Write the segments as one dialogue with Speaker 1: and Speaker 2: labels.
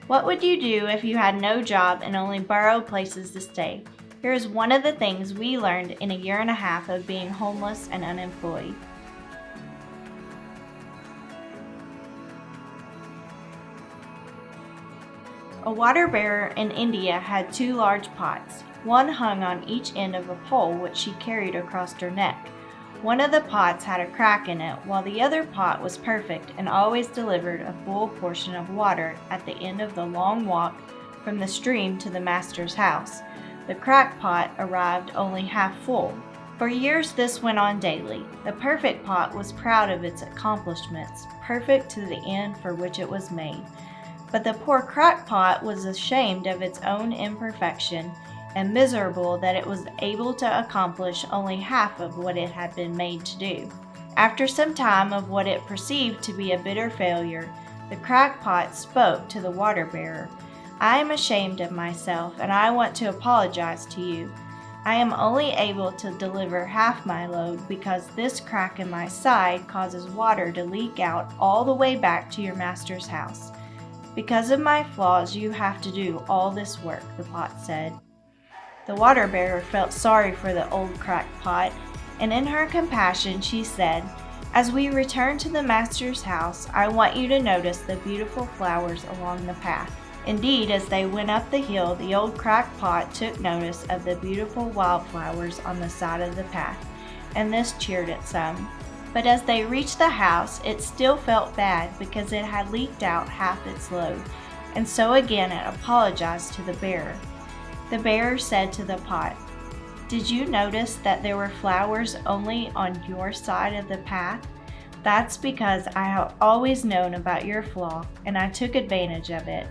Speaker 1: What would you do if you had no job and only borrowed places to stay? Here is one of the things we learned in a year and a half of being homeless and unemployed. A water bearer in India had 2 large pots. One hung on each end of a pole which she carried across her neck. One of the pots had a crack in it, while the other pot was perfect and always delivered a full portion of water at the end of the long walk from the stream to the master's house. The cracked pot arrived only half full. For years this went on daily. The perfect pot was proud of its accomplishments, perfect to the end for which it was made. But the poor cracked pot was ashamed of its own imperfection and miserable that it was able to accomplish only half of what it had been made to do. After some time of what it perceived to be a bitter failure, the cracked pot spoke to the water bearer. "I am ashamed of myself, and I want to apologize to you. I am only able to deliver half my load because this crack in my side causes water to leak out all the way back to your master's house. Because of my flaws, you have to do all this work," the pot said. The water bearer felt sorry for the old cracked pot, and in her compassion she said, "As we return to the master's house, I want you to notice the beautiful flowers along the path." Indeed, as they went up the hill, the old cracked pot took notice of the beautiful wildflowers on the side of the path, and this cheered it some. But as they reached the house, it still felt bad because it had leaked out half its load, and so again it apologized to the bearer. The bearer said to the pot, "Did you notice that there were flowers only on your side of the path? That's because I have always known about your flaw, and I took advantage of it.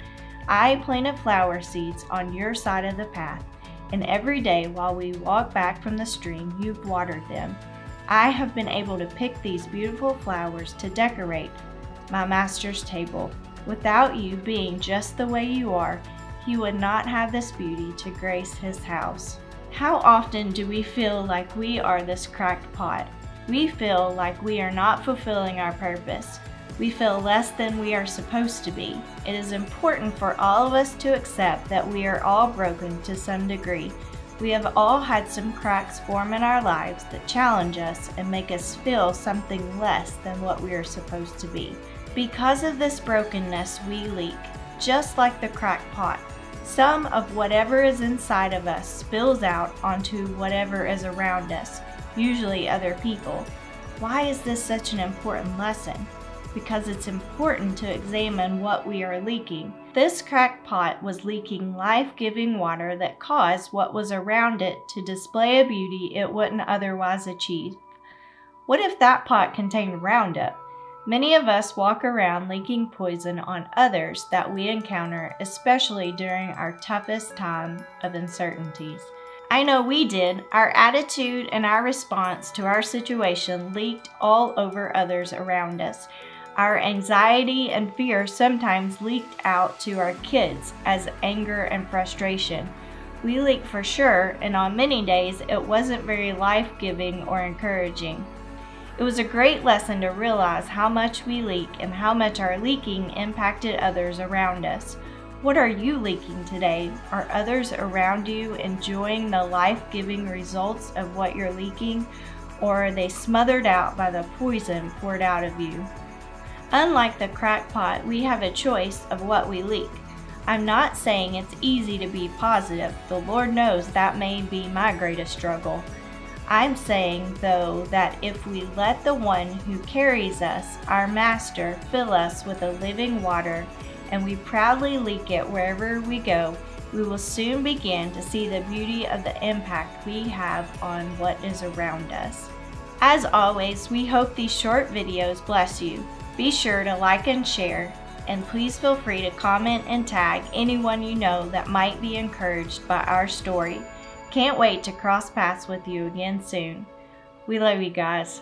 Speaker 1: I planted flower seeds on your side of the path, and every day while we walk back from the stream, you've watered them. I have been able to pick these beautiful flowers to decorate my master's table. Without you being just the way you are, he would not have this beauty to grace his house." How often do we feel like we are this cracked pot? We feel like we are not fulfilling our purpose. We feel less than we are supposed to be. It is important for all of us to accept that we are all broken to some degree. We have all had some cracks form in our lives that challenge us and make us feel something less than what we are supposed to be. Because of this brokenness, we leak, just like the cracked pot. Some of whatever is inside of us spills out onto whatever is around us, usually other people. Why is this such an important lesson? Because it's important to examine what we are leaking. This cracked pot was leaking life-giving water that caused what was around it to display a beauty it wouldn't otherwise achieve. What if that pot contained Roundup? Many of us walk around leaking poison on others that we encounter, especially during our toughest time of uncertainties. I know we did. Our attitude and our response to our situation leaked all over others around us. Our anxiety and fear sometimes leaked out to our kids as anger and frustration. We leaked for sure, and on many days it wasn't very life-giving or encouraging. It was a great lesson to realize how much we leak and how much our leaking impacted others around us. What are you leaking today? Are others around you enjoying the life-giving results of what you're leaking, or are they smothered out by the poison poured out of you? Unlike the cracked pot, we have a choice of what we leak. I'm not saying it's easy to be positive. The Lord knows that may be my greatest struggle. I'm saying, though, that if we let the one who carries us, our Master, fill us with a living water, and we proudly leak it wherever we go, we will soon begin to see the beauty of the impact we have on what is around us. As always, we hope these short videos bless you. Be sure to like and share, and please feel free to comment and tag anyone you know that might be encouraged by our story. Can't wait to cross paths with you again soon. We love you guys.